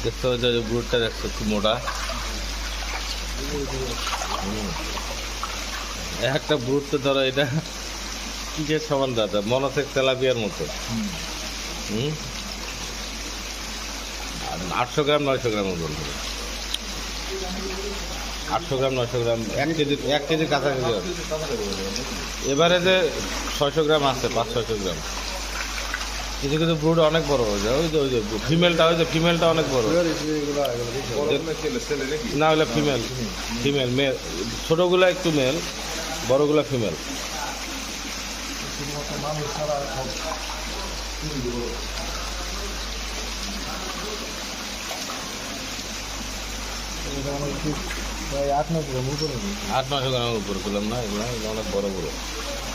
দেখতে পাচ্ছ যে ব্রুটটা দেখছো খুব মোটা। একটা ব্রুট তো ধরো এটা কিসের সমান দাদা, মনে হচ্ছে তেলাপিয়ার মতো। হুম, 800 গ্রাম 900 গ্রাম ওজন হবে। 800 গ্রাম 900 গ্রাম 1 কেজির কাছাকাছি হবে। এবারে যে 600 গ্রাম আছে, 500-600 গ্রাম। কিছু কিছু ব্রুড অনেক বড় হয়ে যায়। ওই যে ফিমেলটা অনেক বড়। না হলে ফিমেল মেল। ছোটগুলা একটু মেল, বড়গুলা ফিমেল। প্রায় 8-9 গ্রাম উপরে। 800-900 গ্রামের উপরে পেলাম না, এগুলো অনেক বড় বড়।